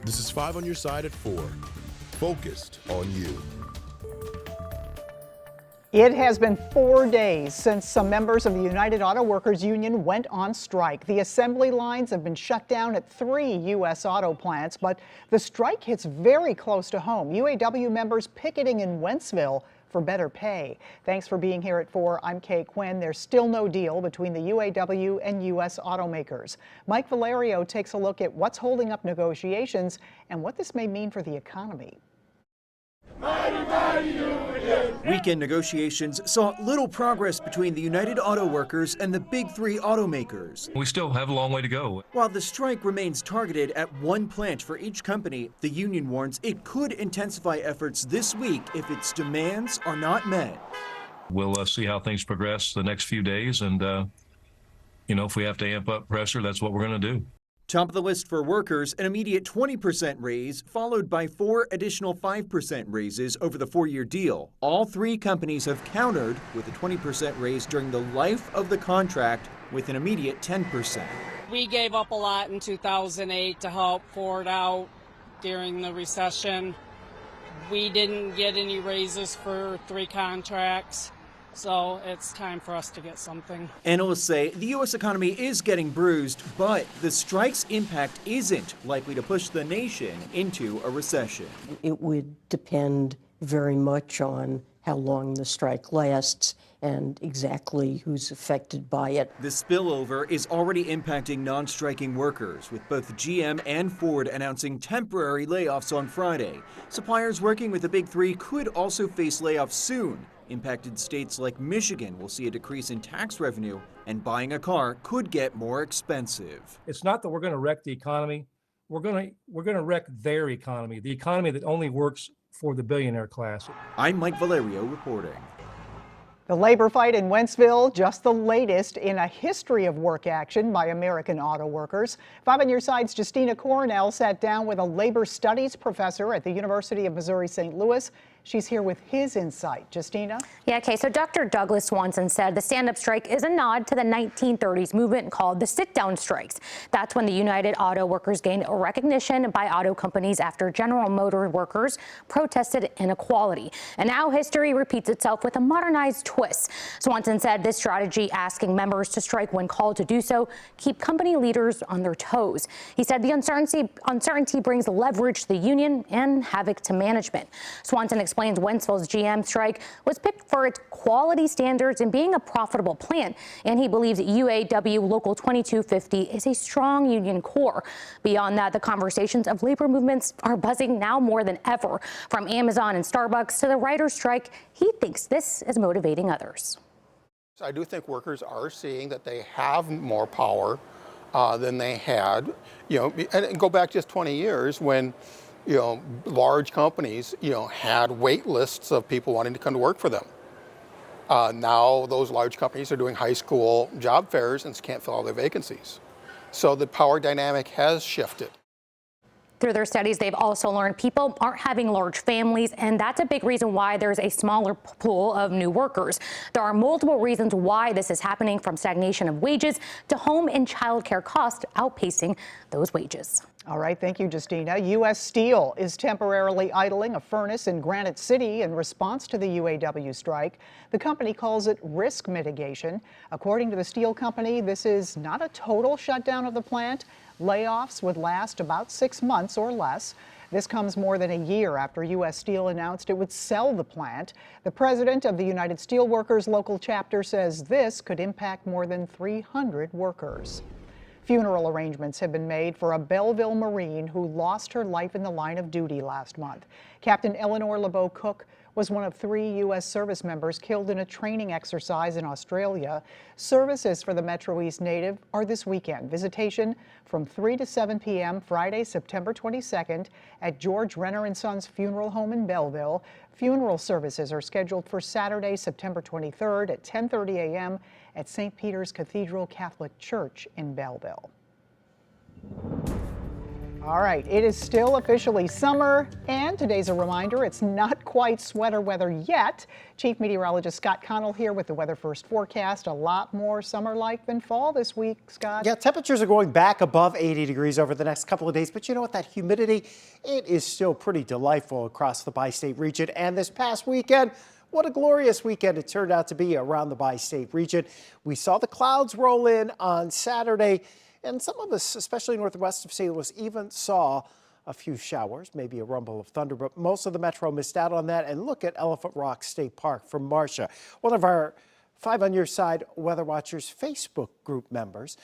This is 5 on your side at 4. Focused on you. It has been 4 days since some members of the United Auto Workers Union went on strike. The assembly lines have been shut down at 3 U.S. auto plants, but the strike hits very close to home. UAW members picketing in Wentzville for better pay. Thanks for being here at 4. I'm Kay Quinn. There's still no deal between the UAW and U.S. automakers. Mike Valerio takes a look at what's holding up negotiations and what this may mean for the economy. Weekend negotiations saw little progress between the United Auto Workers and the big three automakers. We still have a long way to go. While the strike remains targeted at one plant for each company, the union warns it could intensify efforts this week if its demands are not met. We'll see how things progress the next few days, and if we have to amp up pressure, that's what we're going to do. Top of the list for workers, an immediate 20% raise, followed by 4 additional 5% raises over the 4-year deal. All 3 companies have countered with a 20% raise during the life of the contract with an immediate 10%. We gave up a lot in 2008 to help Ford out during the recession. We didn't get any raises for 3 contracts. So it's time for us to get something. Analysts say the U.S. economy is getting bruised, but the strike's impact isn't likely to push the nation into a recession. It would depend very much on how long the strike lasts and exactly who's affected by it. The spillover is already impacting non-striking workers, with both GM and Ford announcing temporary layoffs on Friday. Suppliers working with the big three could also face layoffs soon. Impacted states like Michigan will see a decrease in tax revenue, and buying a car could get more expensive. It's not that we're going to wreck the economy. We're going to wreck their economy, the economy that only works for the billionaire class. I'm Mike Valerio reporting. The labor fight in Wentzville, just the latest in a history of work action by American auto workers. 5 on your side's Justina Coronel sat down with a labor studies professor at the University of Missouri St. Louis. She's here with his insight. Justina? Yeah, okay, so Dr. Douglas Swanson said the stand-up strike is a nod to the 1930s movement called the sit-down strikes. That's when the United Auto Workers gained recognition by auto companies after General Motors workers protested inequality. And now history repeats itself with a modernized twist. Swanson said this strategy, asking members to strike when called to do so, keep company leaders on their toes. He said the uncertainty brings leverage to the union and havoc to management. Swanson explains Wentzville's GM strike was picked for its quality standards and being a profitable plant, and he believes UAW Local 2250 is a strong union core. Beyond that, the conversations of labor movements are buzzing now more than ever. From Amazon and Starbucks to the writer's strike, he thinks this is motivating others. I do think workers are seeing that they have more power than they had, and go back just 20 years when large companies, had wait lists of people wanting to come to work for them. Now those large companies are doing high school job fairs and can't fill all their vacancies. So the power dynamic has shifted. Through their studies, they've also learned people aren't having large families, and that's a big reason why there's a smaller pool of new workers. There are multiple reasons why this is happening, from stagnation of wages to home and child care costs outpacing those wages. All right, thank you, Justina. U.S. Steel is temporarily idling a furnace in Granite City in response to the UAW strike. The company calls it risk mitigation. According to the steel company, this is not a total shutdown of the plant. Layoffs would last about 6 months or less. This comes more than a year after U.S. Steel announced it would sell the plant. The president of the United Steelworkers local chapter says this could impact more than 300 workers. Funeral arrangements have been made for a Belleville Marine who lost her life in the line of duty last month. Captain Eleanor LeBeau Cook was one of 3 U.S. service members killed in a training exercise in Australia. Services for the Metro East native are this weekend. Visitation from 3 to 7 p.m. Friday, September 22nd at George Renner & Sons Funeral Home in Belleville. Funeral services are scheduled for Saturday, September 23rd at 10:30 a.m. at St. Peter's Cathedral Catholic Church in Belleville. All right, it is still officially summer, and today's a reminder it's not quite sweater weather yet. Chief Meteorologist Scott Connell here with the Weather First forecast. A lot more summer-like than fall this week, Scott. Yeah, temperatures are going back above 80 degrees over the next couple of days, but you know what, that humidity, it is still pretty delightful across the bi-state region. And this past weekend, what a glorious weekend it turned out to be around the bi-state region. We saw the clouds roll in on Saturday, and some of us, especially northwest of St. Louis, even saw a few showers, maybe a rumble of thunder, but most of the metro missed out on that. And look at Elephant Rock State Park from Marcia, one of our 5 on Your Side Weather Watchers Facebook group members.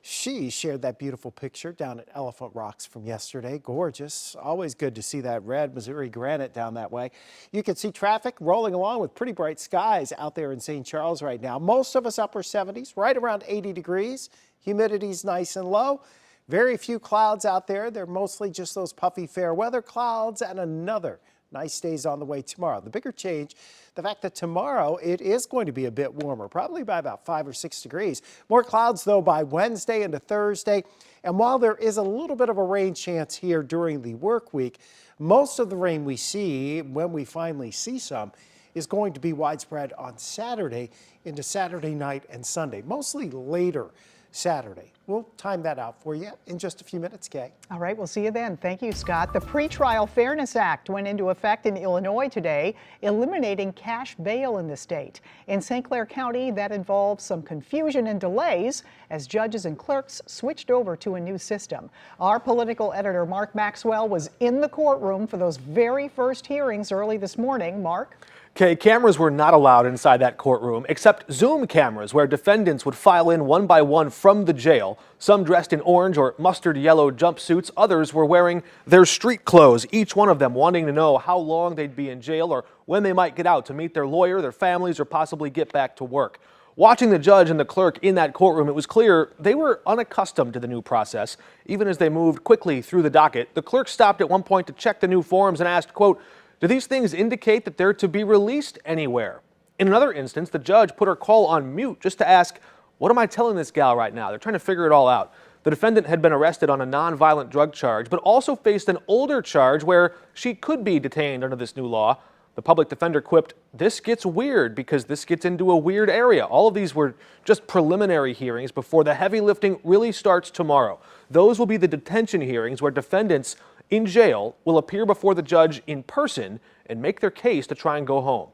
She shared that beautiful picture down at Elephant Rocks from yesterday. Gorgeous. Always good to see that red Missouri granite down that way. You can see traffic rolling along with pretty bright skies out there in St. Charles right now. Most of us upper 70s, right around 80 degrees. Humidity's nice and low. Very few clouds out there. They're mostly just those puffy fair weather clouds, and another nice days on the way tomorrow. The bigger change, the fact that tomorrow it is going to be a bit warmer, probably by about 5 or 6 degrees. More clouds, though, by Wednesday into Thursday. And while there is a little bit of a rain chance here during the work week, most of the rain we see, when we finally see some, is going to be widespread on Saturday into Saturday night and Sunday, mostly later Saturday. We'll time that out for you in just a few minutes, Kay. All right, we'll see you then. Thank you, Scott. The Pretrial Fairness Act went into effect in Illinois today, eliminating cash bail in the state. In St. Clair County, that involved some confusion and delays as judges and clerks switched over to a new system. Our political editor, Mark Maxwell, was in the courtroom for those very first hearings early this morning. Mark? Okay, cameras were not allowed inside that courtroom, except Zoom cameras where defendants would file in one by one from the jail. Some dressed in orange or mustard yellow jumpsuits, others were wearing their street clothes, each one of them wanting to know how long they'd be in jail or when they might get out to meet their lawyer, their families, or possibly get back to work. Watching the judge and the clerk in that courtroom, it was clear they were unaccustomed to the new process. Even as they moved quickly through the docket, the clerk stopped at one point to check the new forms and asked, quote, "Do these things indicate that they're to be released anywhere?" In another instance, the judge put her call on mute just to ask, "What am I telling this gal right now?" They're trying to figure it all out. The defendant had been arrested on a nonviolent drug charge, but also faced an older charge where she could be detained under this new law. The public defender quipped, "This gets weird because this gets into a weird area." All of these were just preliminary hearings before the heavy lifting really starts tomorrow. Those will be the detention hearings where defendants in jail will appear before the judge in person and make their case to try and go home.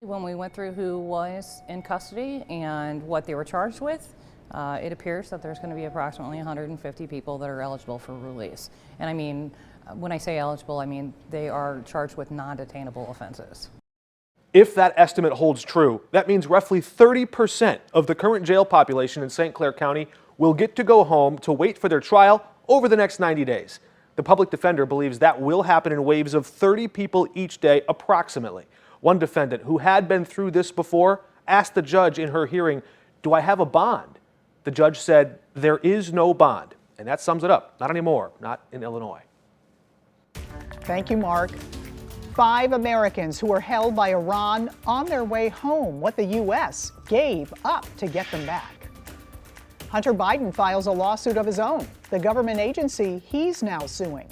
When we went through who was in custody and what they were charged with, it appears that there's going to be approximately 150 people that are eligible for release. And I mean, when I say eligible, I mean they are charged with non-detainable offenses. If that estimate holds true, that means roughly 30% of the current jail population in St. Clair County will get to go home to wait for their trial over the next 90 days. The public defender believes that will happen in waves of 30 people each day, approximately. One defendant who had been through this before asked the judge in her hearing, "Do I have a bond?" The judge said, "There is no bond." And that sums it up. Not anymore, not in Illinois. Thank you, Mark. 5 Americans who were held by Iran on their way home, what the U.S. gave up to get them back. Hunter Biden files a lawsuit of his own. The government agency he's now suing.